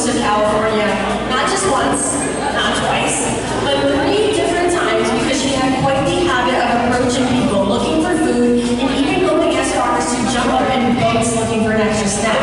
coast of California, not just once, not twice, but 3 different times because she had quite the habit of approaching people looking for food and even going as far as to jump up in boats looking for an extra snack.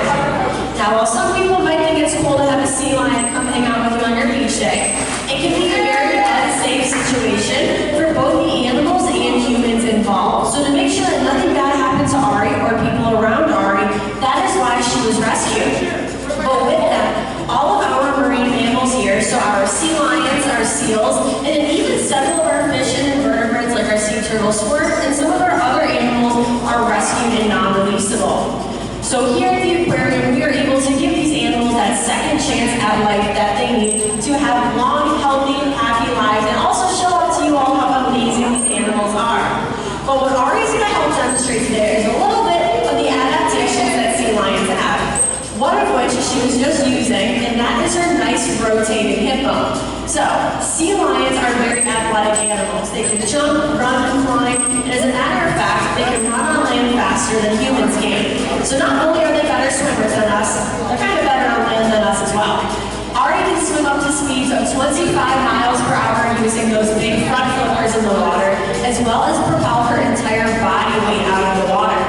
Now, while some people might think it's cool to have a sea lion come hang out with you on your beach day, it can be a very unsafe situation for both the animals and humans involved. So to make sure that nothing bad happened to Arie or people around Arie, that is why she was rescued. But with that, all of our marine mammals here, so our sea lions, our seals, and then even several of our fish and invertebrates like our sea turtle squirt, and some of our other animals are rescued and non-releasable. So here at the aquarium, we are able to give these animals that second chance at life that they need to have long, healthy, happy lives, and also show up to you all how amazing these animals are. But what Arie's going to help demonstrate today is a little bit of the adaptations that sea lions have. One of which she was just using, and that is her nice rotating hip bone. So, sea lions are very athletic animals. They can jump, run, and climb, and as a matter of fact, they can run on land faster than humans can. So not only are they better swimmers than us, they're kind of better on land than us as well. Arie can swim up to speeds of 25 miles per hour using those big front flippers in the water, as well as propel her entire body weight out of the water.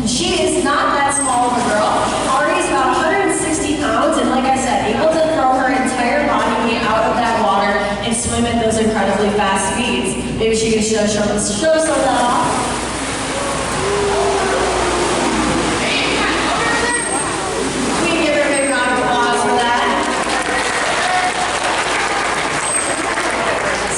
She is not that small of a girl. Arie is about 160 pounds, and like I said, able to throw her entire body weight out of that water and swim at those incredibly fast speeds. Maybe she can show some of that off. We can give her a big round of applause for that.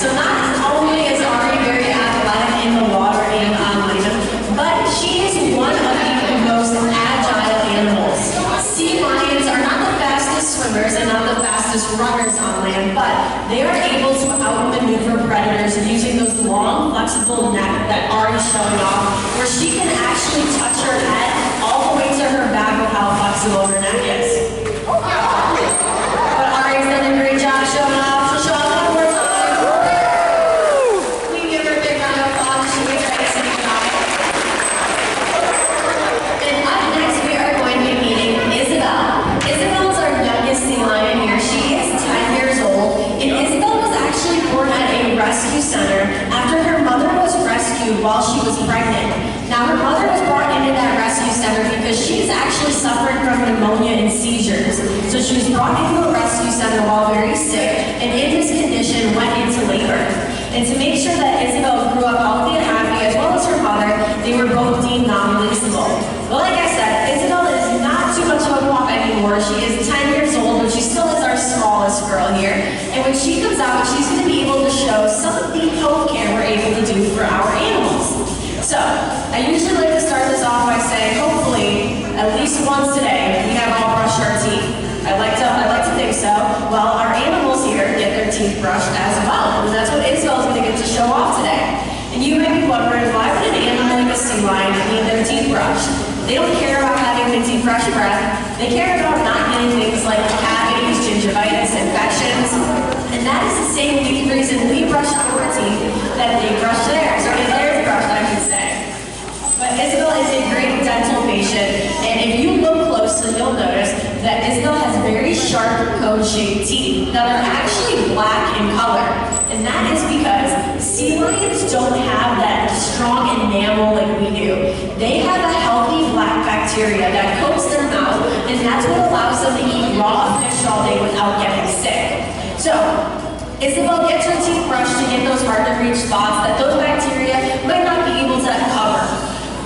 So not only is Arie very athletic in the water and on land, but she is one of the most agile animals. Sea lions are not the fastest swimmers and not the fastest runners on land, but they are able to outmaneuver predators using those long, flexible neck that Arie's showing off, where she can actually touch her head all the way to her back with how flexible her neck is. But Arie's done a great job showing off. She'll show off one more time. We can give her a big round of applause. She'll be great sitting on it. And up next, we are going to be meeting Isabel. Isabel is our youngest sea lion here. She is 10 years old, and Isabel was actually born at a rescue center after her mother was rescued while she was pregnant. Now, her mother was brought into that rescue center because she's actually suffering from pneumonia and seizures. So she was brought into a rescue center while very sick, and in this condition went into labor. And to make sure that Isabel grew up healthy and happy, as well as her mother, they were both deemed non-releasable. Well, like I said, Isabel is not too much of a pup anymore. She is 10 years old, but she still is our smallest girl here. And when she comes out, she's going to be able to show some of the home care we're able to do for our animals. So, I usually like to start this off by saying, hopefully, at least once today, we have all brushed our teeth. I like to think so. Well, our animals here get their teeth brushed as well, and that's what Isabel's going to get to show off today. And you might be wondering, why would an animal like a sea lion need their teeth brushed? They don't care about having minty fresh breath. They care about not getting things like cavities, gingivitis, infections, and that is the same reason we brush our teeth that they brush theirs, or get theirs brushed, I should say. But Isabel is a great dental patient, and if you look closely, you'll notice that Isabel has very sharp, cone-shaped teeth that are actually black in color. And that is because sea lions don't have that strong enamel like we do. They have a healthy black bacteria that coats their mouth, and that's what allows them to eat raw fish all day without getting sick. So, Isabel gets her teeth brushed to get those hard-to-reach spots that those bacteria might not be able to cover.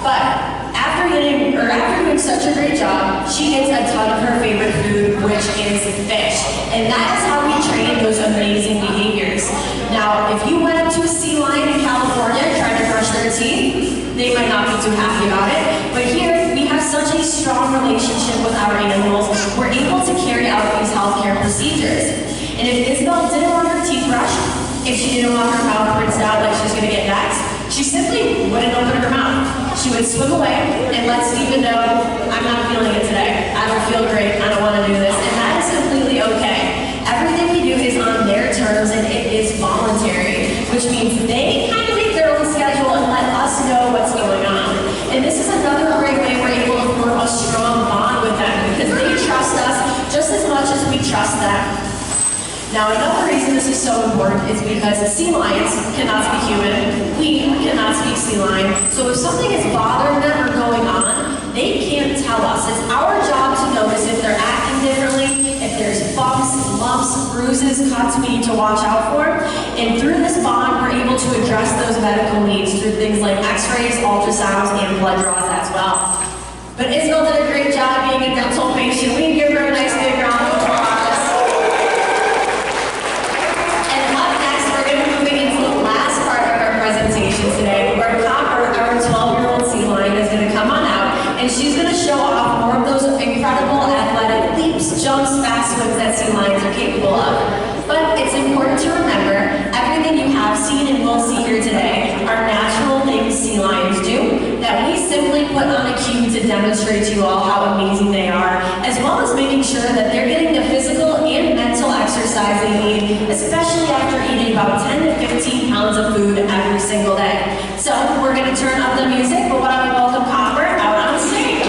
But after doing such a great job, she gets a ton of her favorite food, which is fish. And that is how we train those amazing behaviors. Now, if you went up to a sea lion in California trying to brush their teeth, they might not be too happy about it. But here, we have such a strong relationship with our animals, we're able to carry out these healthcare procedures. And if Isabel didn't want her teeth brushed, if she didn't want her mouth rinsed out like she was going to get next, she simply wouldn't open her mouth. She would swim away and let Stephen know, I'm not feeling it today. I don't feel great. I don't want to do this. And that is completely okay. Everything we do is on their terms and it is voluntary, which means they kind of make their own schedule and let us know what's going on. And this is another great way we're able to form a strong bond with them because they trust us just just as much as we trust them. Now, another reason this is so important is because sea lions cannot speak human, we cannot speak sea lion, so if something is bothering them or going on, they can't tell us. It's our job to notice if they're acting differently, if there's bumps, lumps, bruises, cuts we need to watch out for, and through this bond, we're able to address those medical needs through things like x-rays, ultrasounds, and blood draws as well. But Isabel did a great job being a dental patient. We can give her a nice big round of applause. Presentation today, where Copper, our 12-year-old sea lion, is going to come on out, and she's going to show off more of those incredible athletic leaps, jumps, fast swims that sea lions are capable of. But it's important to remember, everything you have seen and will see here today are natural things sea lions do that we simply put on a cue to demonstrate to you all how amazing they are, as well as making sure that they're getting the physical and mental exercise they need, especially after eating about 10 to 15 pounds of food every single day. So we're going to turn up the music, but why don't we welcome Copper out on stage.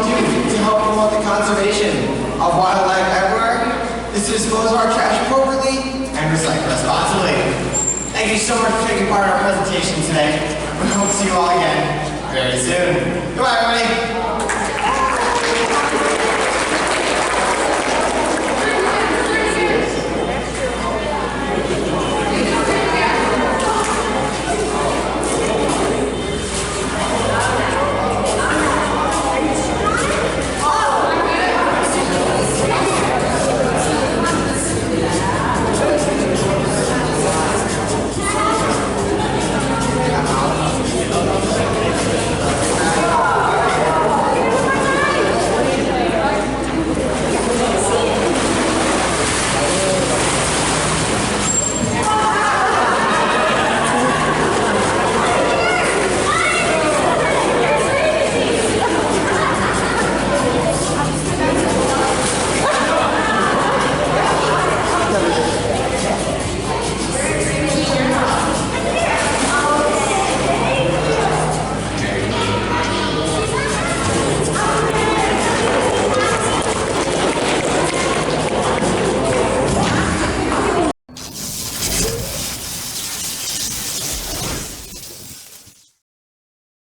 do to help promote the conservation of wildlife everywhere is to dispose of our trash appropriately and recycle responsibly. Thank you so much for taking part in our presentation today. We hope to see you all again very soon. Goodbye, everybody.